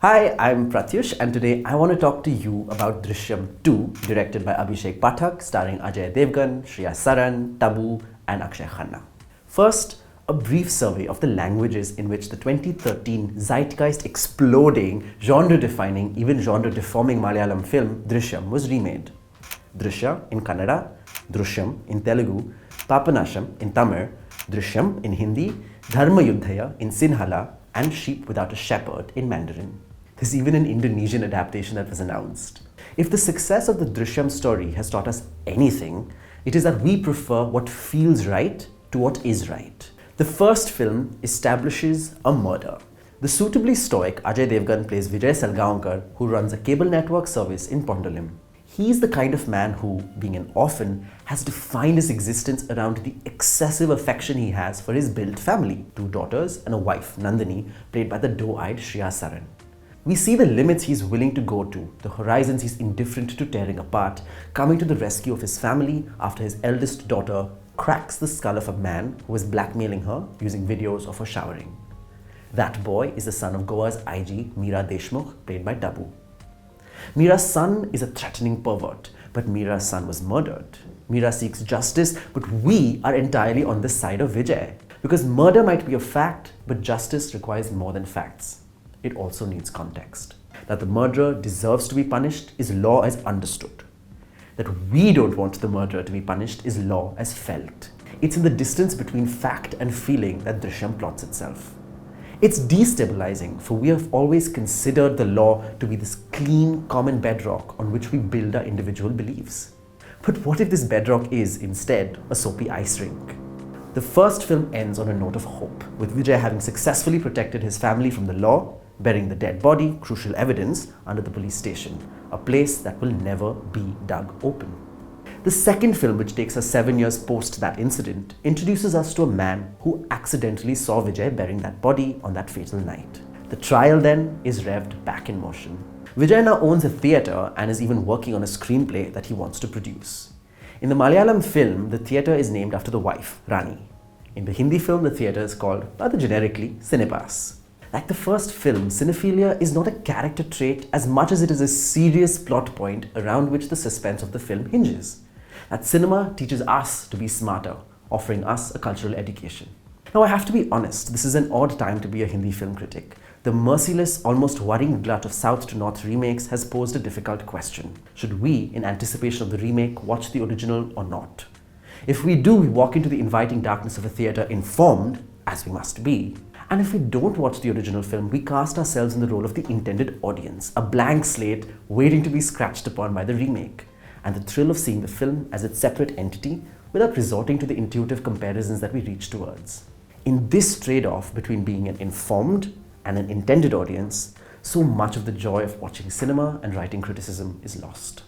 Hi, I'm Prathyush and today I want to talk to you about Drishyam 2, directed by Abhishek Pathak, starring Ajay Devgn, Shriya Saran, Tabu and Akshay Khanna. First, a brief survey of the languages in which the 2013 zeitgeist-exploding, genre-defining, even genre-deforming Malayalam film Drishyam was remade. Drishya in Kannada, Drishyam in Telugu, Papanasham in Tamil, Drishyam in Hindi, Dharma Yuddhaya in Sinhala, and Sheep Without a Shepherd in Mandarin. There's even an Indonesian adaptation that was announced. If the success of the Drishyam story has taught us anything, it is that we prefer what feels right to what is right. The first film establishes a murder. The suitably stoic Ajay Devgn plays Vijay Salgaonkar, who runs a cable network service in Pondolim. He's the kind of man who, being an orphan, has defined his existence around the excessive affection he has for his built family, 2 daughters and a wife, Nandini, played by the doe-eyed Shriya Saran. We see the limits he's willing to go to, the horizons he's indifferent to tearing apart, coming to the rescue of his family after his eldest daughter cracks the skull of a man who is blackmailing her using videos of her showering. That boy is the son of Goa's IG, Meera Deshmukh, played by Tabu. Meera's son is a threatening pervert, but Meera's son was murdered. Meera seeks justice, but we are entirely on the side of Vijay. Because murder might be a fact, but justice requires more than facts. It also needs context. That the murderer deserves to be punished is law as understood. That we don't want the murderer to be punished is law as felt. It's in the distance between fact and feeling that Drishyam plots itself. It's destabilizing, for we have always considered the law to be this clean, common bedrock on which we build our individual beliefs. But what if this bedrock is, instead, a soapy ice rink? The first film ends on a note of hope, with Vijay having successfully protected his family from the law, burying the dead body, crucial evidence, under the police station, a place that will never be dug open. The second film, which takes us 7 years post that incident, introduces us to a man who accidentally saw Vijay burying that body on that fatal night. The trial then is revved back in motion. Vijay now owns a theatre and is even working on a screenplay that he wants to produce. In the Malayalam film, the theatre is named after the wife, Rani. In the Hindi film, the theatre is called, rather generically, Cinepas. Like the first film, Cinephilia is not a character trait as much as it is a serious plot point around which the suspense of the film hinges. That cinema teaches us to be smarter, offering us a cultural education. Now I have to be honest, this is an odd time to be a Hindi film critic. The merciless, almost worrying glut of South to North remakes has posed a difficult question. Should we, in anticipation of the remake, watch the original or not? If we do, we walk into the inviting darkness of a theatre informed, as we must be. And if we don't watch the original film, we cast ourselves in the role of the intended audience, a blank slate waiting to be scratched upon by the remake. And the thrill of seeing the film as its separate entity without resorting to the intuitive comparisons that we reach towards. In this trade-off between being an informed and an intended audience, so much of the joy of watching cinema and writing criticism is lost.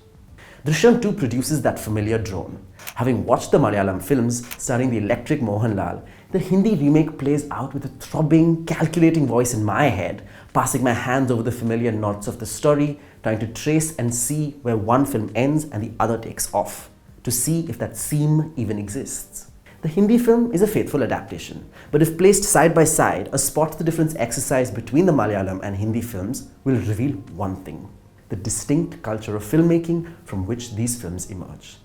Drishyam 2 produces that familiar drone. Having watched the Malayalam films starring the electric Mohanlal, the Hindi remake plays out with a throbbing, calculating voice in my head, passing my hands over the familiar knots of the story, trying to trace and see where one film ends and the other takes off, to see if that seam even exists. The Hindi film is a faithful adaptation, but if placed side by side, a spot the difference exercise between the Malayalam and Hindi films will reveal one thing: the distinct culture of filmmaking from which these films emerge.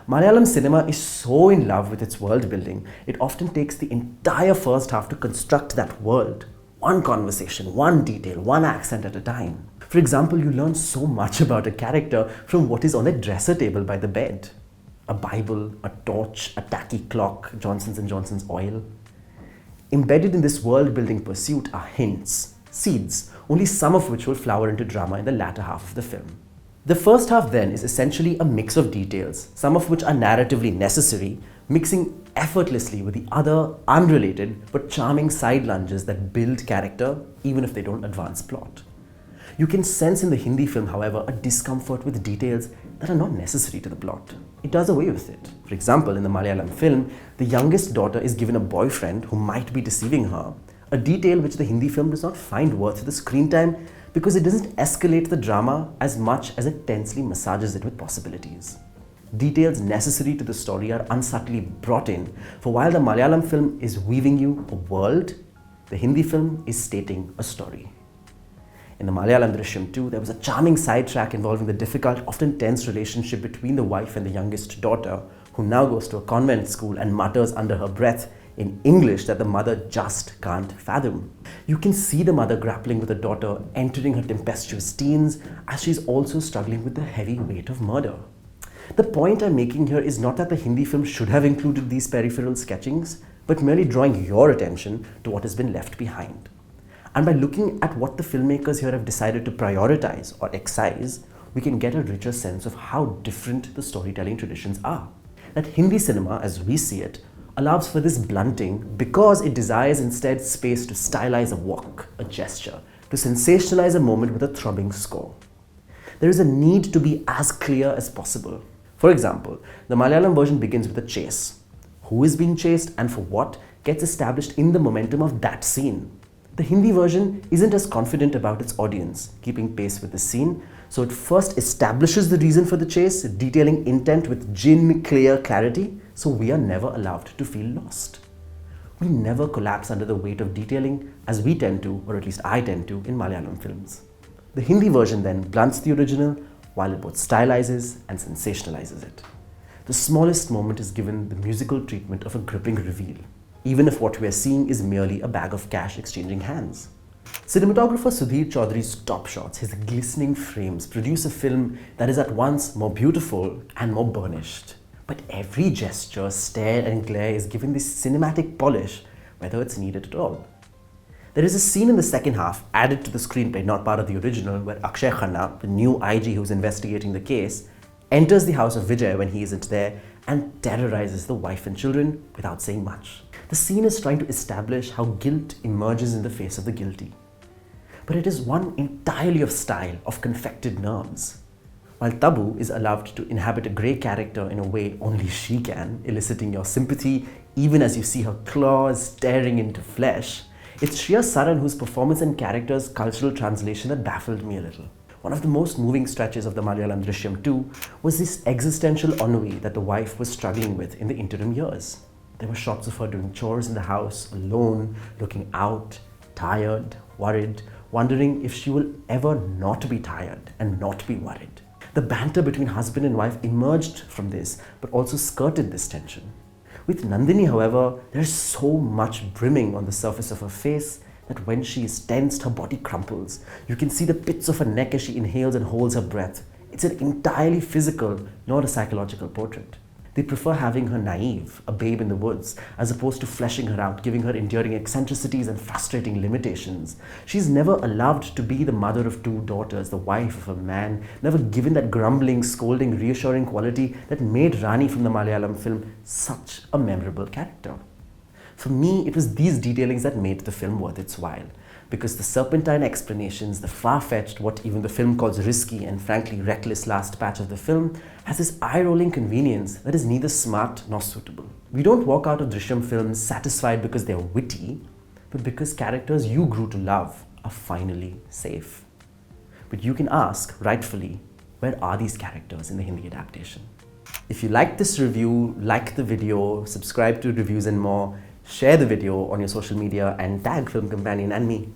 Malayalam cinema is so in love with its world building, it often takes the entire first half to construct that world. One conversation, one detail, one accent at a time. For example, you learn so much about a character from what is on the dresser table by the bed. A Bible, a torch, a tacky clock, Johnson & Johnson's oil. Embedded in this world-building pursuit are hints, seeds, only some of which will flower into drama in the latter half of the film. The first half then is essentially a mix of details, some of which are narratively necessary, mixing effortlessly with the other unrelated but charming side lunges that build character even if they don't advance plot. You can sense in the Hindi film, however, a discomfort with details that are not necessary to the plot. It does away with it. For example, in the Malayalam film, the youngest daughter is given a boyfriend who might be deceiving her, a detail which the Hindi film does not find worth the screen time because it doesn't escalate the drama as much as it tensely massages it with possibilities. Details necessary to the story are unsubtly brought in, for while the Malayalam film is weaving you a world, the Hindi film is stating a story. In the Malayalam Drishyam 2, there was a charming sidetrack involving the difficult, often tense relationship between the wife and the youngest daughter, who now goes to a convent school and mutters under her breath in English that the mother just can't fathom. You can see the mother grappling with the daughter entering her tempestuous teens as she's also struggling with the heavy weight of murder. The point I'm making here is not that the Hindi film should have included these peripheral sketchings, but merely drawing your attention to what has been left behind. And by looking at what the filmmakers here have decided to prioritize or excise, we can get a richer sense of how different the storytelling traditions are. That Hindi cinema, as we see it, allows for this blunting because it desires instead space to stylize a walk, a gesture, to sensationalize a moment with a throbbing score. There is a need to be as clear as possible. For example, the Malayalam version begins with a chase. Who is being chased and for what gets established in the momentum of that scene. The Hindi version isn't as confident about its audience, keeping pace with the scene, so it first establishes the reason for the chase, detailing intent with clear clarity, so we are never allowed to feel lost. We never collapse under the weight of detailing as we tend to, or at least I tend to, in Malayalam films. The Hindi version then blunts the original while it both stylizes and sensationalizes it. The smallest moment is given the musical treatment of a gripping reveal, even if what we are seeing is merely a bag of cash exchanging hands. Cinematographer Sudhir Chaudhary's top shots, his glistening frames, produce a film that is at once more beautiful and more burnished. But every gesture, stare and glare is given this cinematic polish, whether it's needed at all. There is a scene in the second half, added to the screenplay, not part of the original, where Akshay Khanna, the new IG who's investigating the case, enters the house of Vijay when he isn't there and terrorizes the wife and children without saying much. The scene is trying to establish how guilt emerges in the face of the guilty. But it is one entirely of style, of confected nerves. While Tabu is allowed to inhabit a grey character in a way only she can, eliciting your sympathy even as you see her claws staring into flesh, it's Shriya Saran whose performance and character's cultural translation that baffled me a little. One of the most moving stretches of the Malayalam Drishyam 2 was this existential ennui that the wife was struggling with in the interim years. There were shots of her doing chores in the house, alone, looking out, tired, worried, wondering if she will ever not be tired and not be worried. The banter between husband and wife emerged from this, but also skirted this tension. With Nandini, however, there's so much brimming on the surface of her face that when she is tensed, her body crumples. You can see the pits of her neck as she inhales and holds her breath. It's an entirely physical, not a psychological portrait. They prefer having her naive, a babe in the woods, as opposed to fleshing her out, giving her enduring eccentricities and frustrating limitations. She's never allowed to be the mother of two daughters, the wife of a man, never given that grumbling, scolding, reassuring quality that made Rani from the Malayalam film such a memorable character. For me, it was these detailings that made the film worth its while, because the serpentine explanations, the far-fetched, what even the film calls risky and frankly reckless last patch of the film, has this eye-rolling convenience that is neither smart nor suitable. We don't walk out of Drishyam films satisfied because they're witty, but because characters you grew to love are finally safe. But you can ask, rightfully, where are these characters in the Hindi adaptation? If you liked this review, like the video, subscribe to Reviews and More, share the video on your social media and tag Film Companion and me.